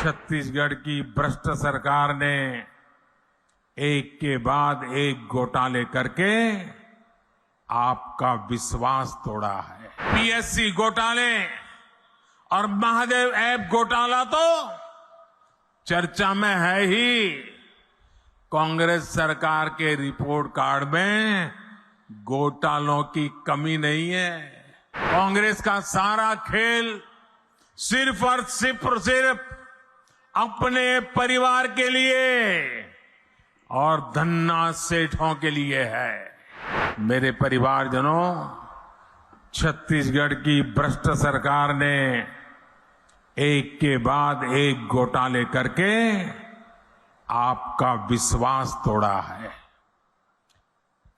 छत्तीसगढ़ की भ्रष्ट सरकार ने एक के बाद एक घोटाले करके आपका विश्वास तोड़ा है। पीएससी घोटाले और महादेव ऐप घोटाला तो चर्चा में है ही। कांग्रेस सरकार के रिपोर्ट कार्ड में घोटालों की कमी नहीं है। कांग्रेस का सारा खेल सिर्फ और सिर्फ अपने परिवार के लिए और धन्ना सेठों के लिए है। मेरे परिवारजनों, छत्तीसगढ़ की भ्रष्ट सरकार ने एक के बाद एक घोटाले करके आपका विश्वास तोड़ा है।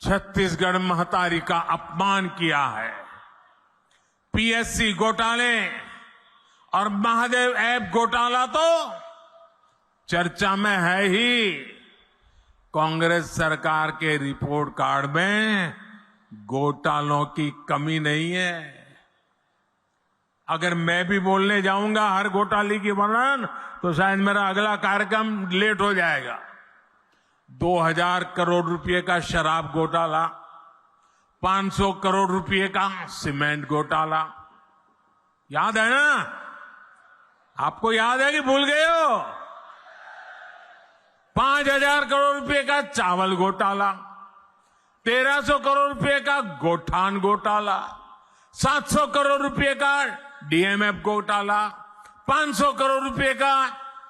छत्तीसगढ़ महतारी का अपमान किया है। पीएससी घोटाले और महादेव ऐप घोटाला तो चर्चा में है ही। कांग्रेस सरकार के रिपोर्ट कार्ड में घोटालों की कमी नहीं है। अगर मैं भी बोलने जाऊंगा हर घोटाले की वर्णन तो शायद मेरा अगला कार्यक्रम लेट हो जाएगा। 2000 करोड़ रुपए का शराब घोटाला, 500 करोड़ रुपए का सीमेंट घोटाला, याद है ना? आपको याद है कि भूल गए हो? 5000 करोड़ रुपए का चावल घोटाला, 1300 करोड़ रुपए का गोठान घोटाला, 700 करोड़ रुपए का डीएमएफ घोटाला, 500 करोड़ रुपए का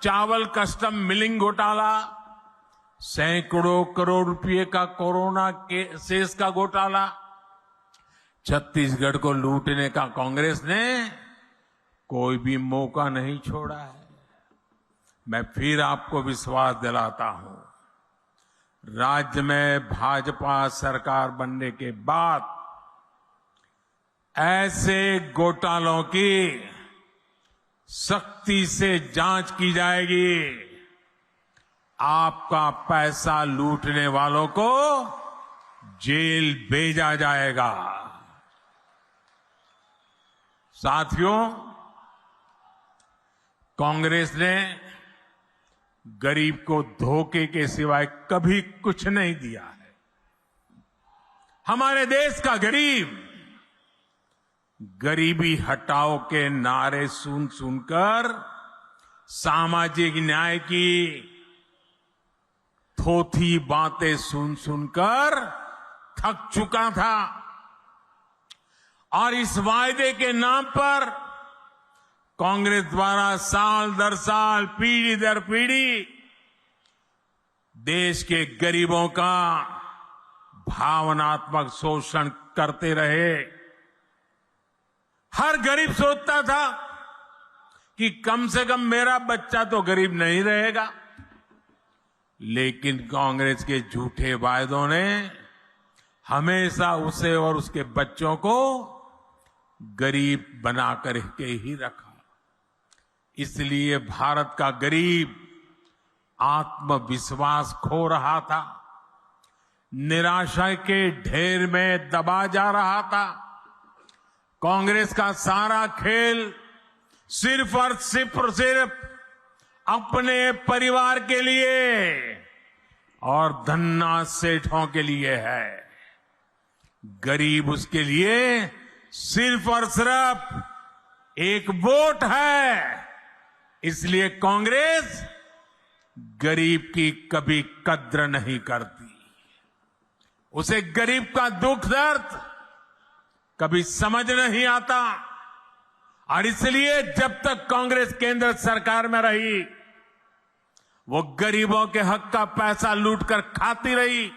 चावल कस्टम मिलिंग घोटाला, सैकड़ों करोड़ रुपए का कोरोना के सेस का घोटाला। छत्तीसगढ़ को लूटने का कांग्रेस ने कोई भी मौका नहीं छोड़ा है। मैं फिर आपको विश्वास दिलाता हूं, राज्य में भाजपा सरकार बनने के बाद ऐसे घोटालों की सख्ती से जांच की जाएगी। आपका पैसा लूटने वालों को जेल भेजा जाएगा। साथियों, कांग्रेस ने गरीब को धोखे के सिवाय कभी कुछ नहीं दिया है। हमारे देश का गरीब गरीबी हटाओ के नारे सुन सुनकर सामाजिक न्याय की थोथी बातें सुन सुनकर थक चुका था और इस वायदे के नाम पर कांग्रेस द्वारा साल दर साल, पीढ़ी दर पीढ़ी देश के गरीबों का भावनात्मक शोषण करते रहे। हर गरीब सोचता था कि कम से कम मेरा बच्चा तो गरीब नहीं रहेगा, लेकिन कांग्रेस के झूठे वायदों ने हमेशा उसे और उसके बच्चों को गरीब बनाकर के ही रखा। इसलिए भारत का गरीब आत्मविश्वास खो रहा था, निराशा के ढेर में दबा जा रहा था। कांग्रेस का सारा खेल सिर्फ और सिर्फ अपने परिवार के लिए और धन्ना सेठों के लिए है। गरीब उसके लिए सिर्फ और सिर्फ एक वोट है। इसलिए कांग्रेस गरीब की कभी कद्र नहीं करती। उसे गरीब का दुख दर्द कभी समझ नहीं आता और इसलिए जब तक कांग्रेस केंद्र सरकार में रही, वो गरीबों के हक का पैसा लूटकर खाती रही,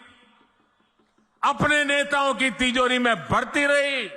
अपने नेताओं की तिजोरी में भरती रही।